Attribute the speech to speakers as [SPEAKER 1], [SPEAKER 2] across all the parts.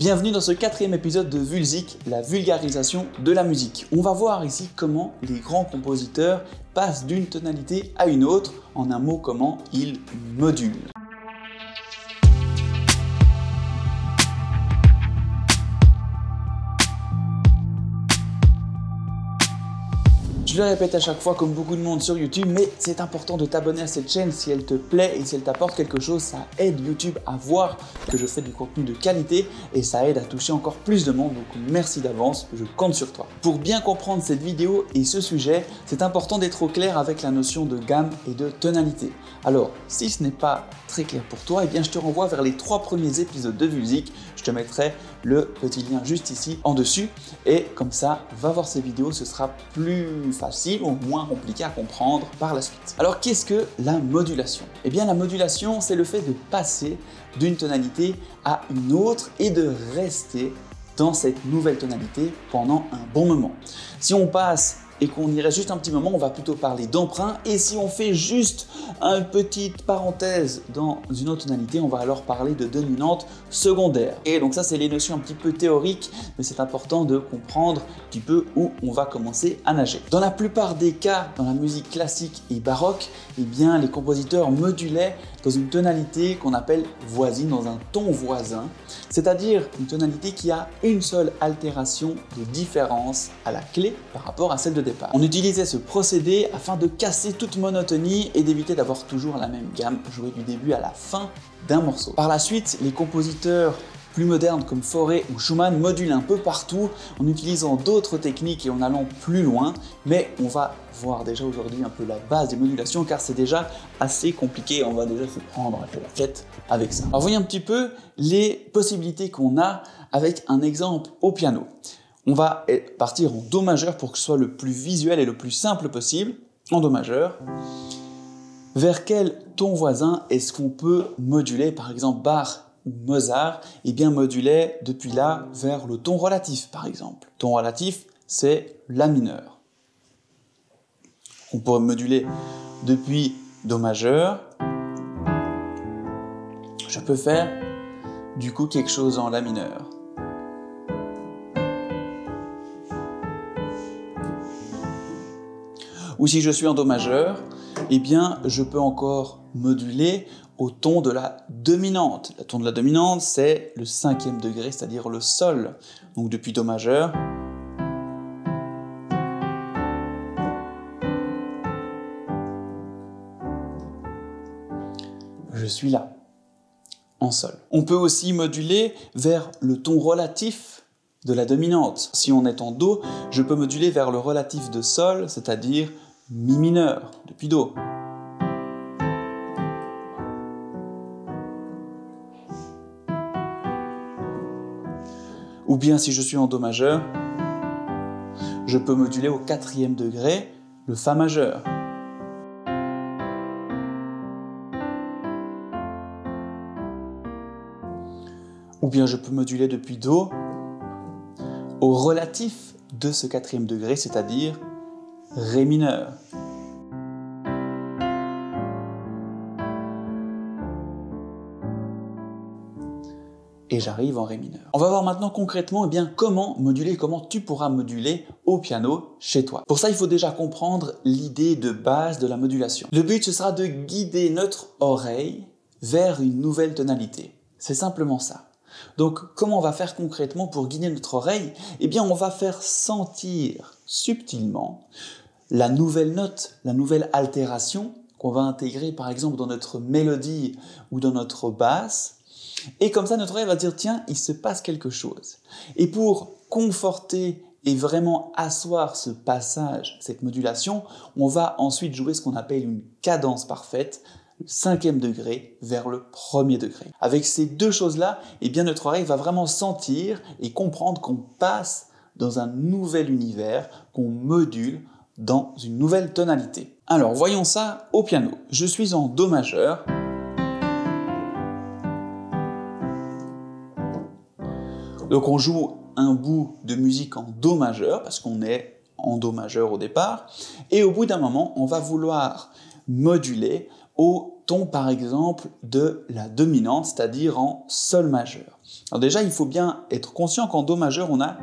[SPEAKER 1] Bienvenue dans ce quatrième épisode de Vulzik, la vulgarisation de la musique. On va voir ici comment les grands compositeurs passent d'une tonalité à une autre, en un mot comment ils modulent. Je le répète à chaque fois comme beaucoup de monde sur YouTube, mais c'est important de t'abonner à cette chaîne si elle te plaît et si elle t'apporte quelque chose. Ça aide YouTube à voir que je fais du contenu de qualité et ça aide à toucher encore plus de monde. Donc merci d'avance, je compte sur toi. Pour bien comprendre cette vidéo et ce sujet, c'est important d'être au clair avec la notion de gamme et de tonalité. Alors, si ce n'est pas très clair pour toi, eh bien je te renvoie vers les 3 premiers épisodes de Vulzik. Je te mettrai le petit lien juste ici en dessus et comme ça, va voir ces vidéos, ce sera plus facile ou moins compliqué à comprendre par la suite. Alors qu'est-ce que la modulation? Eh bien la modulation, c'est le fait de passer d'une tonalité à une autre et de rester dans cette nouvelle tonalité pendant un bon moment. Si on passe et qu'on y reste juste un petit moment, on va plutôt parler d'emprunt. Et si on fait juste une petite parenthèse dans une autre tonalité, on va alors parler de dominante secondaire. Et donc ça, c'est les notions un petit peu théoriques, mais c'est important de comprendre un petit peu où on va commencer à nager. Dans la plupart des cas, dans la musique classique et baroque, eh bien, les compositeurs modulaient dans une tonalité qu'on appelle voisine, dans un ton voisin, c'est-à-dire une tonalité qui a une seule altération de différence à la clé par rapport à celle de départ. On utilisait ce procédé afin de casser toute monotonie et d'éviter d'avoir toujours la même gamme jouée du début à la fin d'un morceau. Par la suite, les compositeurs plus modernes comme Fauré ou Schumann modulent un peu partout en utilisant d'autres techniques et en allant plus loin, mais on va voir déjà aujourd'hui un peu la base des modulations car c'est déjà assez compliqué, on va déjà se prendre un peu la tête avec ça. Alors voyons un petit peu les possibilités qu'on a avec un exemple au piano. On va partir en Do majeur pour que ce soit le plus visuel et le plus simple possible, en Do majeur. Vers quel ton voisin est-ce qu'on peut moduler, par exemple Bach ou Mozart, eh bien modulait depuis là vers le ton relatif par exemple. Ton relatif, c'est La mineur. On pourrait moduler depuis Do majeur. Je peux faire du coup quelque chose en La mineur. Ou si je suis en Do majeur, eh bien je peux encore moduler au ton de la dominante. Le ton de la dominante, c'est le 5e degré, c'est-à-dire le sol. Donc depuis Do majeur, je suis là, en sol. On peut aussi moduler vers le ton relatif de la dominante. Si on est en Do, je peux moduler vers le relatif de sol, c'est-à-dire Mi mineur, depuis Do. Ou bien si je suis en Do majeur, je peux moduler au 4e degré le Fa majeur. Ou bien je peux moduler depuis Do au relatif de ce 4e degré, c'est-à-dire Ré mineur. Et j'arrive en Ré mineur. On va voir maintenant concrètement comment moduler, comment tu pourras moduler au piano chez toi. Pour ça, il faut déjà comprendre l'idée de base de la modulation. Le but, ce sera de guider notre oreille vers une nouvelle tonalité. C'est simplement ça. Donc, comment on va faire concrètement pour guider notre oreille? Eh bien, on va faire sentir subtilement la nouvelle note, la nouvelle altération qu'on va intégrer par exemple dans notre mélodie ou dans notre basse. Et comme ça, notre oreille va dire, tiens, il se passe quelque chose. Et pour conforter et vraiment asseoir ce passage, cette modulation, on va ensuite jouer ce qu'on appelle une cadence parfaite, le 5e degré vers le 1er degré. Avec ces deux choses-là, eh bien, notre oreille va vraiment sentir et comprendre qu'on passe dans un nouvel univers, qu'on module dans une nouvelle tonalité. Alors, voyons ça au piano. Je suis en Do majeur. Donc on joue un bout de musique en Do majeur, parce qu'on est en Do majeur au départ, et au bout d'un moment, on va vouloir moduler au ton par exemple de la dominante, c'est-à-dire en sol majeur. Alors déjà, il faut bien être conscient qu'en do majeur, on n'a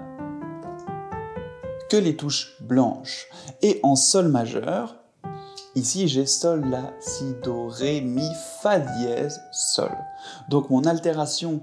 [SPEAKER 1] que les touches blanches. Et en sol majeur, ici j'ai sol, la, si, do, ré, mi, fa dièse, sol. Donc mon altération,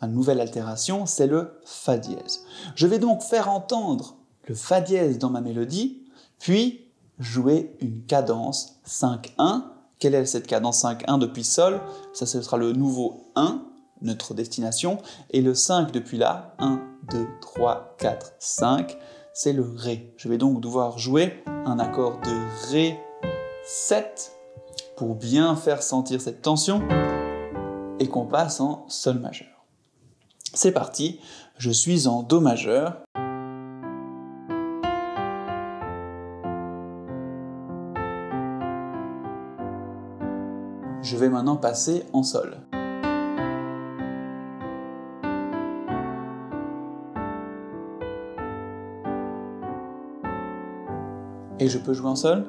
[SPEAKER 1] ma nouvelle altération, c'est le fa dièse. Je vais donc faire entendre le fa dièse dans ma mélodie, puis jouer une cadence 5-1. Quelle est cette cadence 5-1 depuis sol? Ça, ce sera le nouveau 1, notre destination, et le 5 depuis là, 1, 2, 3, 4, 5, c'est le ré. Je vais donc devoir jouer un accord de ré 7 pour bien faire sentir cette tension et qu'on passe en sol majeur. C'est parti, je suis en do majeur. Je vais maintenant passer en sol. Et je peux jouer en sol.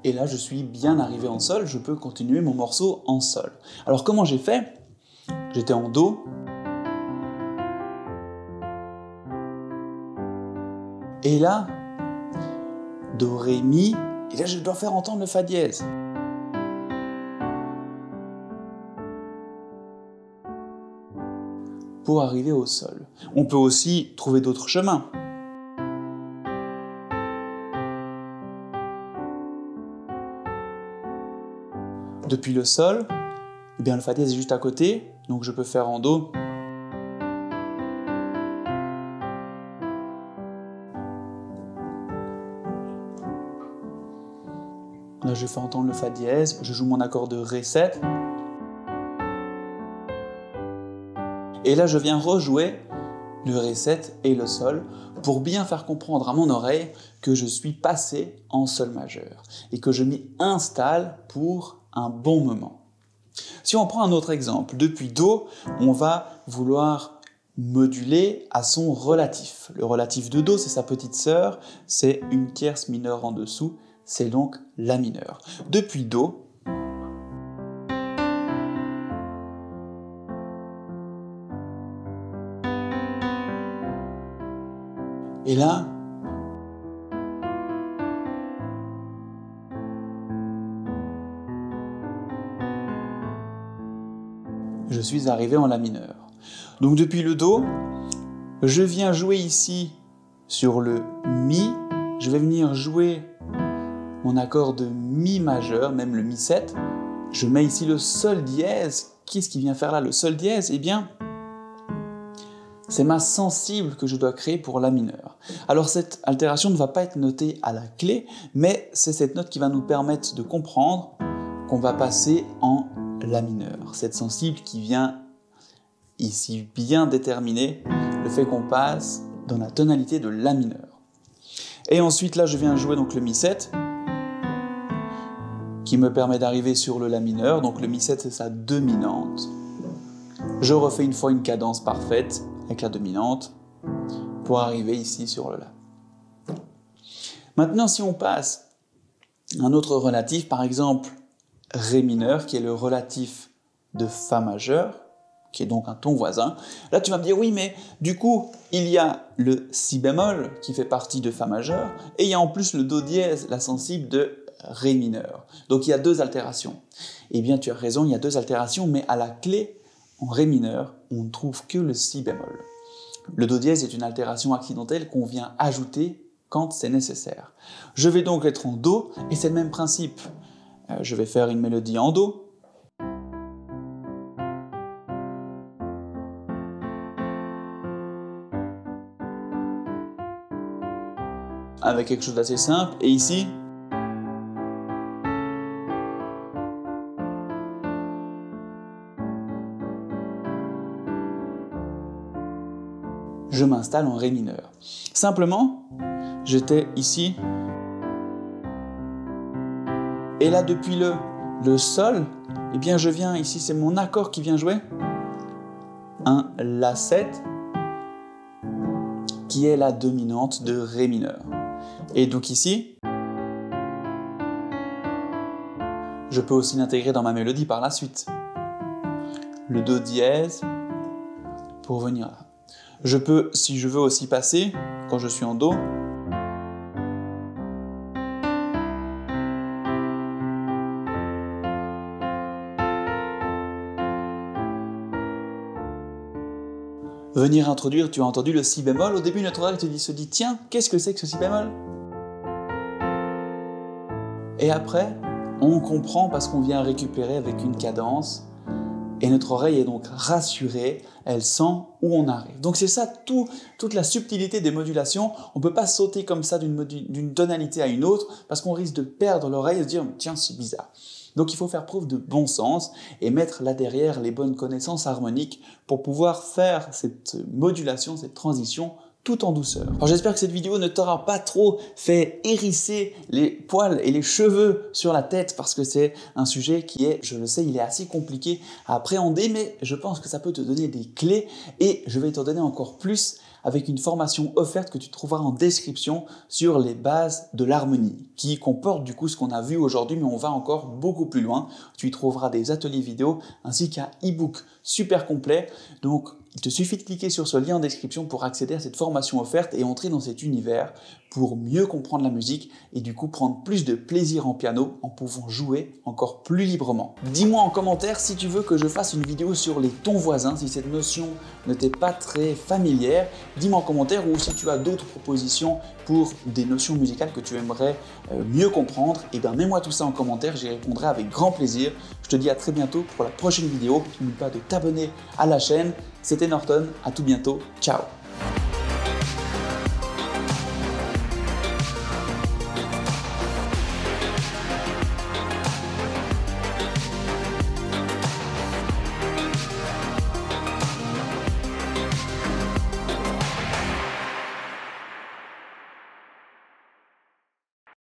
[SPEAKER 1] Et là, je suis bien arrivé en sol, je peux continuer mon morceau en sol. Alors comment j'ai fait? J'étais en do. Et là, do, ré, mi, et là je dois faire entendre le fa dièse. Pour arriver au sol. On peut aussi trouver d'autres chemins. Depuis le sol, eh bien le fa dièse est juste à côté, donc je peux faire en do. Là, je fais entendre le fa dièse, je joue mon accord de ré 7. Et là, je viens rejouer le ré 7 et le sol pour bien faire comprendre à mon oreille que je suis passé en sol majeur et que je m'y installe pour un bon moment. Si on prend un autre exemple, depuis do, on va vouloir moduler à son relatif. Le relatif de do, c'est sa petite sœur, c'est une tierce mineure en dessous, c'est donc la mineure. Depuis do, et là, je suis arrivé en la mineur. Donc depuis le do, je viens jouer ici sur le mi, je vais venir jouer mon accord de mi majeur, même le mi 7. Je mets ici le sol dièse. Qu'est-ce qui vient faire là le sol dièse? Eh bien, c'est ma sensible que je dois créer pour la mineure. Alors cette altération ne va pas être notée à la clé, mais c'est cette note qui va nous permettre de comprendre qu'on va passer en la mineure. Cette sensible qui vient ici bien déterminer le fait qu'on passe dans la tonalité de la mineure. Et ensuite là je viens jouer donc le mi 7 qui me permet d'arriver sur le la mineur. Donc le mi 7 c'est sa dominante. Je refais une fois une cadence parfaite avec la dominante pour arriver ici sur le la. Maintenant si on passe un autre relatif, par exemple ré mineur qui est le relatif de fa majeur, qui est donc un ton voisin. Là, tu vas me dire, oui, mais du coup, il y a le si bémol qui fait partie de fa majeur, et il y a en plus le do dièse, la sensible de ré mineur. Donc, il y a deux altérations. Eh bien, tu as raison, il y a deux altérations, mais à la clé, en ré mineur, on ne trouve que le si bémol. Le do dièse est une altération accidentelle qu'on vient ajouter quand c'est nécessaire. Je vais donc être en do, et c'est le même principe. Je vais faire une mélodie en do. Avec quelque chose d'assez simple, et ici, je m'installe en ré mineur. Simplement, j'étais ici, et là depuis le sol, eh bien je viens ici, c'est mon accord qui vient jouer, un la 7, qui est la dominante de Ré mineur. Et donc ici, je peux aussi l'intégrer dans ma mélodie par la suite. Le Do dièse pour venir là. Je peux, si je veux aussi passer, quand je suis en Do, venir introduire, tu as entendu le Si bémol, au début notre oreille se dit tiens, qu'est-ce que c'est que ce Si bémol? Et après, on comprend parce qu'on vient récupérer avec une cadence et notre oreille est donc rassurée, elle sent où on arrive. Donc c'est ça toute la subtilité des modulations, on ne peut pas sauter comme ça d'une tonalité à une autre parce qu'on risque de perdre l'oreille et se dire tiens c'est bizarre. Donc il faut faire preuve de bon sens et mettre là derrière les bonnes connaissances harmoniques pour pouvoir faire cette modulation, cette transition tout en douceur. Alors j'espère que cette vidéo ne t'aura pas trop fait hérisser les poils et les cheveux sur la tête parce que c'est un sujet qui est, je le sais, il est assez compliqué à appréhender, mais je pense que ça peut te donner des clés et je vais t'en donner encore plus avec une formation offerte que tu trouveras en description sur les bases de l'harmonie qui comporte du coup ce qu'on a vu aujourd'hui, mais on va encore beaucoup plus loin. Tu y trouveras des ateliers vidéo ainsi qu'un e-book super complet. Donc il te suffit de cliquer sur ce lien en description pour accéder à cette formation offerte et entrer dans cet univers pour mieux comprendre la musique et du coup prendre plus de plaisir en piano en pouvant jouer encore plus librement. Dis-moi en commentaire si tu veux que je fasse une vidéo sur les tons voisins, si cette notion ne t'est pas très familière. Dis-moi en commentaire ou si tu as d'autres propositions pour des notions musicales que tu aimerais mieux comprendre, et bien mets-moi tout ça en commentaire, j'y répondrai avec grand plaisir. Je te dis à très bientôt pour la prochaine vidéo. N'oublie pas de t'abonner à la chaîne. C'était Norton, à tout bientôt, ciao!